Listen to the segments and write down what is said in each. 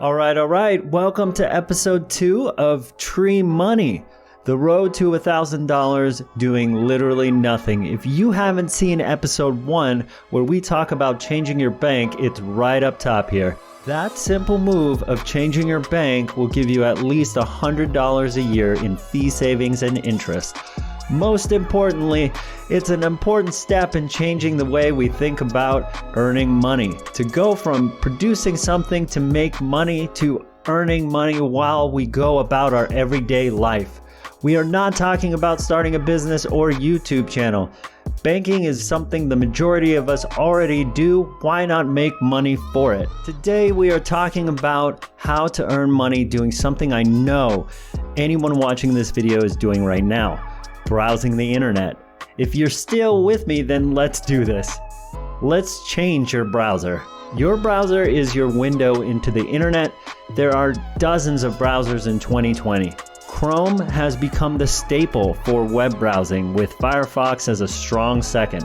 All right. Welcome to episode 2 of Tree Money, the road to $1,000 doing literally nothing. If you haven't seen episode 1, where we talk about changing your bank, it's right up top here. That simple move of changing your bank will give you at least $100 a year in fee savings and interest. Most importantly, it's an important step in changing the way we think about earning money. To go from producing something to make money to earning money while we go about our everyday life. We are not talking about starting a business or YouTube channel. Banking is something the majority of us already do. Why not make money for it? Today we are talking about how to earn money doing something I know anyone watching this video is doing right now. Browsing the internet. If you're still with me, then let's do this. Let's change your browser. Your browser is your window into the internet. There are dozens of browsers in 2020. Chrome has become the staple for web browsing, with Firefox as a strong second.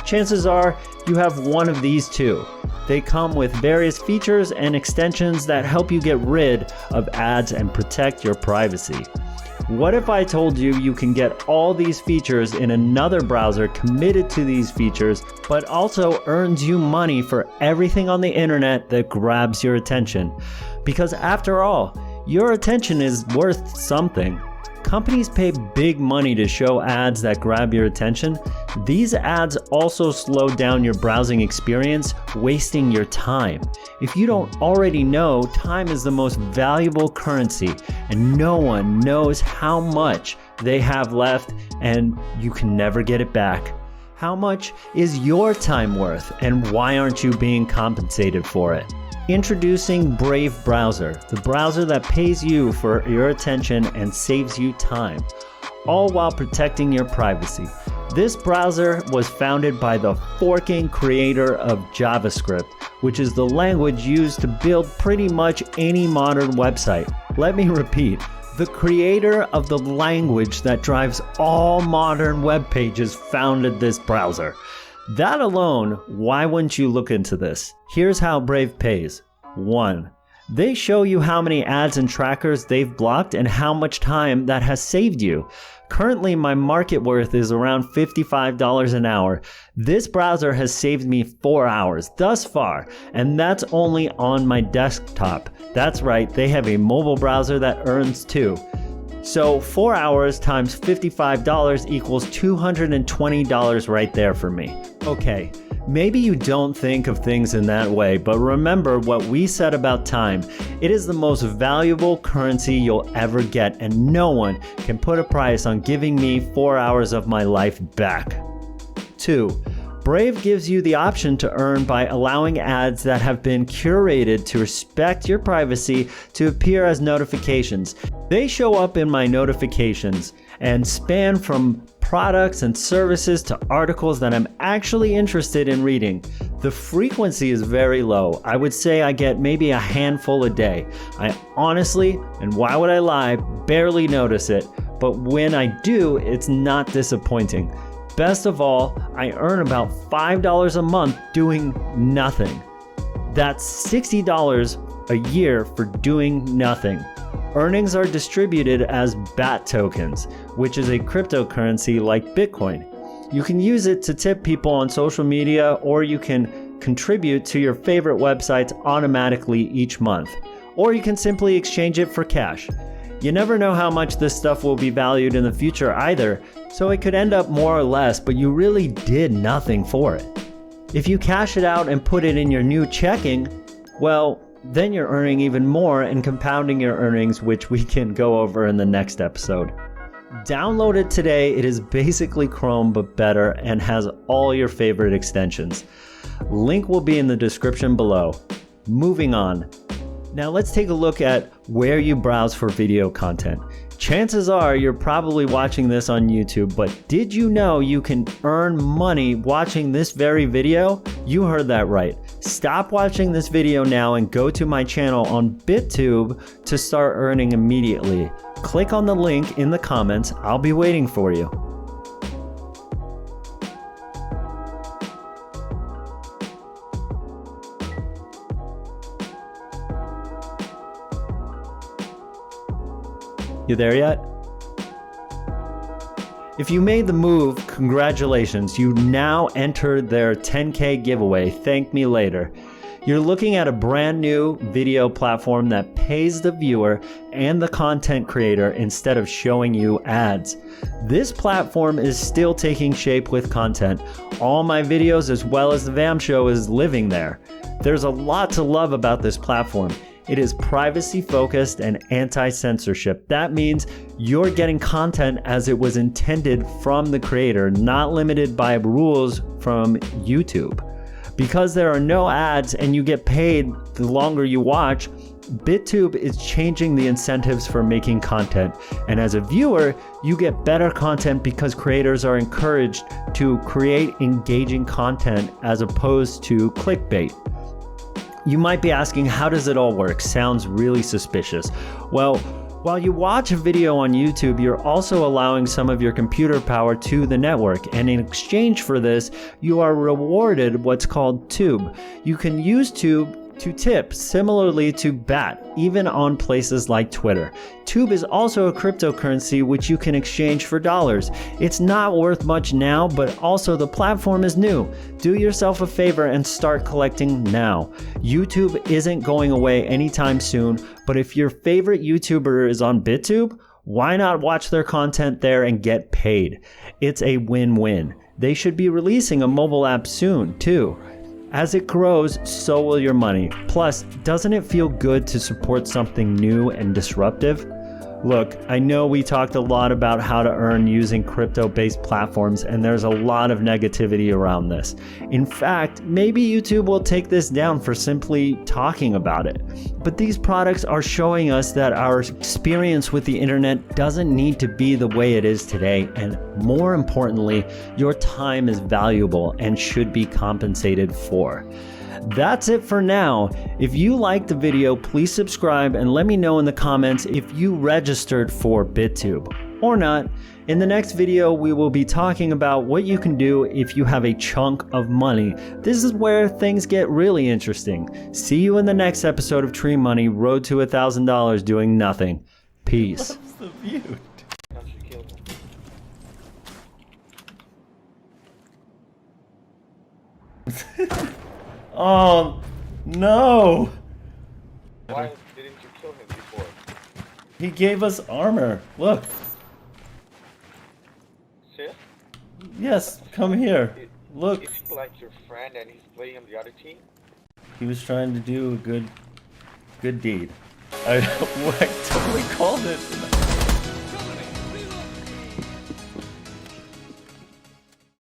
Chances are you have one of these two. They come with various features and extensions that help you get rid of ads and protect your privacy. What if I told you you can get all these features in another browser committed to these features, but also earns you money for everything on the internet that grabs your attention? Because after all, your attention is worth something. Companies pay big money to show ads that grab your attention. These ads also slow down your browsing experience, wasting your time. If you don't already know, time is the most valuable currency, and no one knows how much they have left, and you can never get it back. How much is your time worth, and why aren't you being compensated for it? Introducing Brave Browser, the browser that pays you for your attention and saves you time, all while protecting your privacy. This browser was founded by the forking creator of JavaScript, which is the language used to build pretty much any modern website. Let me repeat, the creator of the language that drives all modern web pages founded this browser. That alone, why wouldn't you look into this? Here's how Brave pays. 1. They show you how many ads and trackers they've blocked and how much time that has saved you. Currently, my market worth is around $55 an hour. This browser has saved me 4 hours thus far, and that's only on my desktop. That's right, they have a mobile browser that earns too. So 4 hours times $55 equals $220 right there for me. Okay, maybe you don't think of things in that way, but remember what we said about time. It is the most valuable currency you'll ever get, and no one can put a price on giving me 4 hours of my life back. 2. Brave gives you the option to earn by allowing ads that have been curated to respect your privacy to appear as notifications. They show up in my notifications and span from products and services to articles that I'm actually interested in reading. The frequency is very low. I would say I get maybe a handful a day. I honestly, and why would I lie, barely notice it, but when I do, it's not disappointing. Best of all, I earn about $5 a month doing nothing. That's $60 a year for doing nothing. Earnings are distributed as BAT tokens, which is a cryptocurrency like Bitcoin. You can use it to tip people on social media, or you can contribute to your favorite websites automatically each month. Or you can simply exchange it for cash. You never know how much this stuff will be valued in the future either, so it could end up more or less, but you really did nothing for it. If you cash it out and put it in your new checking, well, then you're earning even more and compounding your earnings, which we can go over in the next episode. Download it today. It is basically Chrome but better and has all your favorite extensions. Link will be in the description below. Moving on. Now let's take a look at where you browse for video content. Chances are you're probably watching this on YouTube, but did you know you can earn money watching this very video? You heard that right. Stop watching this video now and go to my channel on BitTube to start earning immediately. Click on the link in the comments. I'll be waiting for you. You there yet? If you made the move, congratulations. You now entered their 10K giveaway. Thank me later. You're looking at a brand new video platform that pays the viewer and the content creator instead of showing you ads. This platform is still taking shape with content. All my videos as well as the VAM show is living there. There's a lot to love about this platform. It is privacy focused and anti-censorship. That means you're getting content as it was intended from the creator, not limited by rules from YouTube. Because there are no ads and you get paid the longer you watch, BitTube is changing the incentives for making content. And as a viewer, you get better content because creators are encouraged to create engaging content as opposed to clickbait. You might be asking, how does it all work? Sounds really suspicious. Well, while you watch a video on YouTube, you're also allowing some of your computer power to the network. And in exchange for this, you are rewarded what's called Tube. You can use Tube to tip, similarly to BAT, even on places like Twitter. Tube is also a cryptocurrency which you can exchange for dollars. It's not worth much now, but also the platform is new. Do yourself a favor and start collecting now. YouTube isn't going away anytime soon, but if your favorite YouTuber is on BitTube, why not watch their content there and get paid? It's a win-win. They should be releasing a mobile app soon, too. As it grows, so will your money. Plus, doesn't it feel good to support something new and disruptive? Look, I know we talked a lot about how to earn using crypto-based platforms, and there's a lot of negativity around this. In fact, maybe YouTube will take this down for simply talking about it. But these products are showing us that our experience with the internet doesn't need to be the way it is today, and more importantly, your time is valuable and should be compensated for. That's it for now. If you liked the video, please subscribe and let me know in the comments if you registered for BitTube or not. In the next video, we will be talking about what you can do if you have a chunk of money. This is where things get really interesting. See you in the next episode of Tree Money, Road to $1,000 doing nothing. Peace. Loves the view. Oh, no! Why didn't you kill him before? He gave us armor. Look. Sis? Yes, come here. Look. Is he like your friend and he's playing on the other team? He was trying to do a good deed. I totally called it.